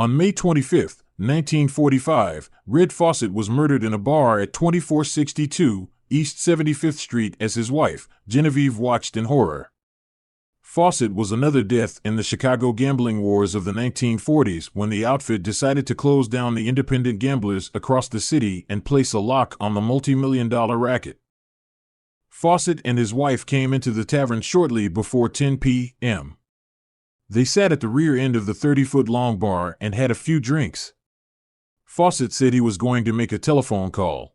On May 25, 1945, Red Fawcett was murdered in a bar at 2462 East 75th Street as his wife, Genevieve, watched in horror. Fawcett was another death in the Chicago gambling wars of the 1940s when the outfit decided to close down the independent gamblers across the city and place a lock on the multi-million-dollar racket. Fawcett and his wife came into the tavern shortly before 10 p.m. They sat at the rear end of the 30-foot-long bar and had a few drinks. Fawcett said he was going to make a telephone call.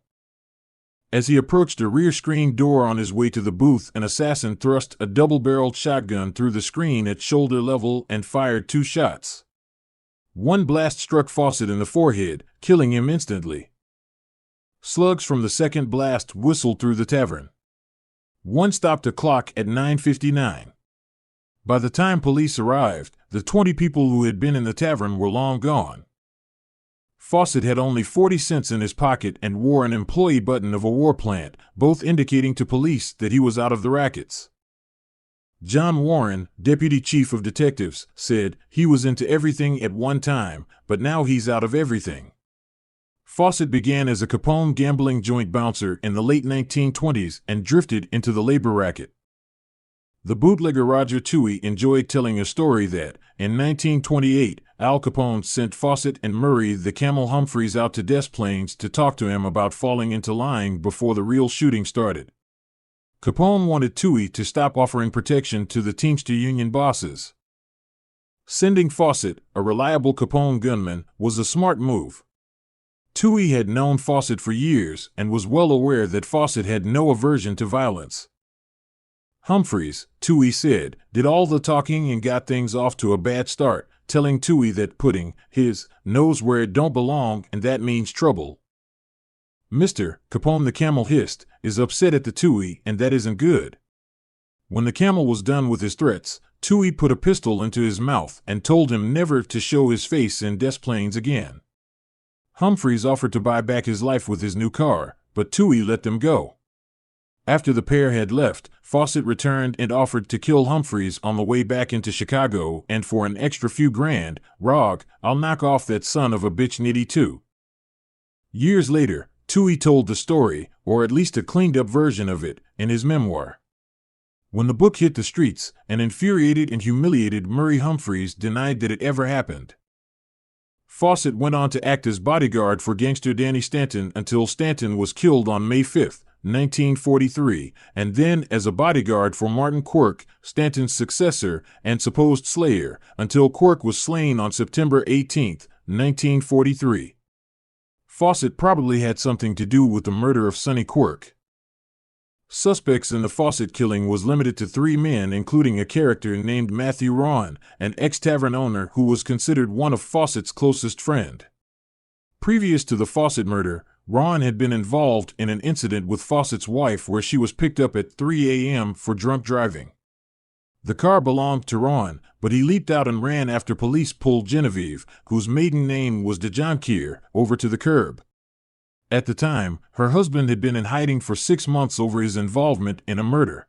As he approached a rear screen door on his way to the booth, an assassin thrust a double-barreled shotgun through the screen at shoulder level and fired 2 shots. One blast struck Fawcett in the forehead, killing him instantly. Slugs from the second blast whistled through the tavern. One stopped a clock at 9:59. By the time police arrived, the 20 people who had been in the tavern were long gone. Fawcett had only 40 cents in his pocket and wore an employee button of a war plant, both indicating to police that he was out of the rackets. John Warren, deputy chief of detectives, said, "He was into everything at one time, but now he's out of everything." Fawcett began as a Capone gambling joint bouncer in the late 1920s and drifted into the labor racket. The bootlegger Roger Touhy enjoyed telling a story that, in 1928, Al Capone sent Fawcett and Murray the Camel Humphreys out to Des Plaines to talk to him about falling into line before the real shooting started. Capone wanted Touhy to stop offering protection to the Teamster Union bosses. Sending Fawcett, a reliable Capone gunman, was a smart move. Touhy had known Fawcett for years and was well aware that Fawcett had no aversion to violence. Humphreys, Touhy said, did all the talking and got things off to a bad start, telling Touhy that putting his nose where it don't belong, and that means trouble. "Mr. Capone," the Camel hissed, "is upset at the Touhy, and that isn't good." When the Camel was done with his threats, Touhy put a pistol into his mouth and told him never to show his face in Des Plaines again. Humphreys offered to buy back his life with his new car, but Touhy let them go. After the pair had left, Fawcett returned and offered to kill Humphreys on the way back into Chicago, and for an extra few grand, "Rog, I'll knock off that son of a bitch nitty too." Years later, Touhy told the story, or at least a cleaned-up version of it, in his memoir. When the book hit the streets, an infuriated and humiliated Murray Humphreys denied that it ever happened. Fawcett went on to act as bodyguard for gangster Danny Stanton until Stanton was killed on May 5, 1943, and then as a bodyguard for Martin Quirk, Stanton's successor and supposed slayer, until Quirk was slain on September 18, 1943. Fawcett probably had something to do with the murder of Sonny Quirk. Suspects in the Fawcett killing was limited to 3 men, including a character named Matthew Ron, an ex-tavern owner who was considered one of Fawcett's closest friend. Previous to the Fawcett murder, Ron had been involved in an incident with Fawcett's wife where she was picked up at 3 a.m. for drunk driving. The car belonged to Ron, but he leaped out and ran after police pulled Genevieve, whose maiden name was DeJohnkier, over to the curb. At the time, her husband had been in hiding for 6 months over his involvement in a murder.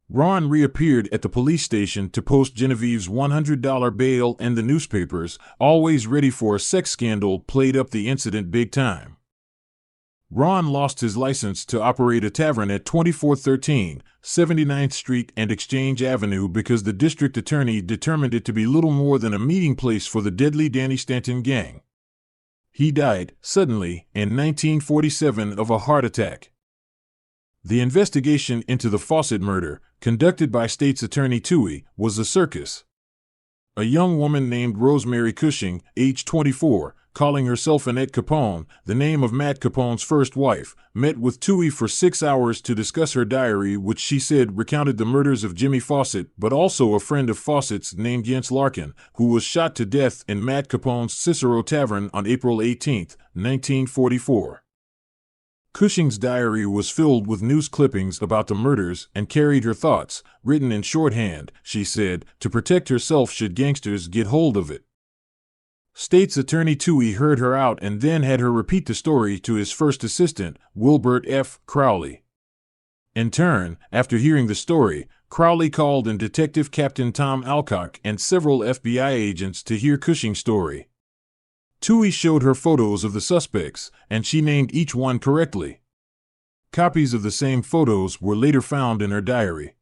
Ron reappeared at the police station to post Genevieve's $100 bail, and the newspapers, always ready for a sex scandal, played up the incident big time. Ron lost his license to operate a tavern at 2413 79th Street and Exchange Avenue because the district attorney determined it to be little more than a meeting place for the deadly Danny Stanton gang. He died, suddenly, in 1947 of a heart attack. The investigation into the Fawcett murder, conducted by State's Attorney Touhy, was a circus. A young woman named Rosemary Cushing, age 24, calling herself Annette Capone, the name of Matt Capone's first wife, met with Touhy for 6 hours to discuss her diary, which she said recounted the murders of Jimmy Fawcett, but also a friend of Fawcett's named Jens Larkin, who was shot to death in Matt Capone's Cicero Tavern on April 18, 1944. Cushing's diary was filled with news clippings about the murders and carried her thoughts, written in shorthand, she said, to protect herself should gangsters get hold of it. State's Attorney Touhy heard her out and then had her repeat the story to his first assistant, Wilbert F. Crowley. In turn, after hearing the story, Crowley called in Detective Captain Tom Alcock and several FBI agents to hear Cushing's story. Touhy showed her photos of the suspects, and she named each one correctly. Copies of the same photos were later found in her diary.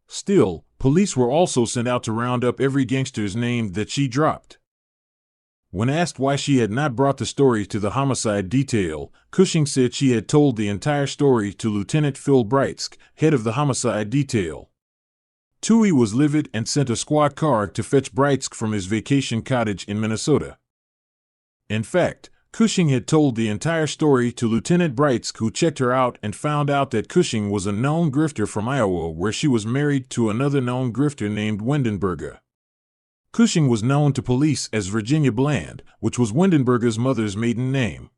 Still, police were also sent out to round up every gangster's name that she dropped. When asked why she had not brought the story to the homicide detail, Cushing said she had told the entire story to Lieutenant Phil Breitzke, head of the homicide detail. Touhy was livid and sent a squad car to fetch Breitzke from his vacation cottage in Minnesota. In fact, Cushing had told the entire story to Lieutenant Breitzke, who checked her out and found out that Cushing was a known grifter from Iowa, where she was married to another known grifter named Wendenberger. Cushing was known to police as Virginia Bland, which was Wendenberger's mother's maiden name.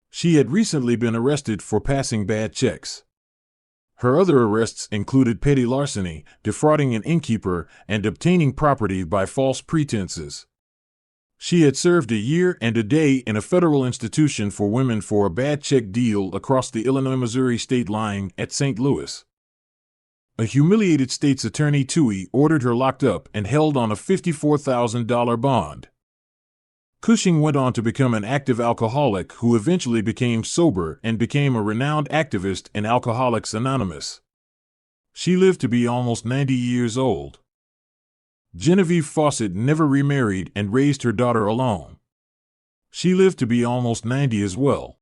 She had recently been arrested for passing bad checks. Her other arrests included petty larceny, defrauding an innkeeper, and obtaining property by false pretenses. She had served a year and a day in a federal institution for women for a bad check deal across the Illinois-Missouri state line at St. Louis. A humiliated state's attorney, Touhy, ordered her locked up and held on a $54,000 bond. Cushing went on to become an active alcoholic who eventually became sober and became a renowned activist in Alcoholics Anonymous. She lived to be almost 90 years old. Genevieve Fawcett never remarried and raised her daughter alone. She lived to be almost 90 as well.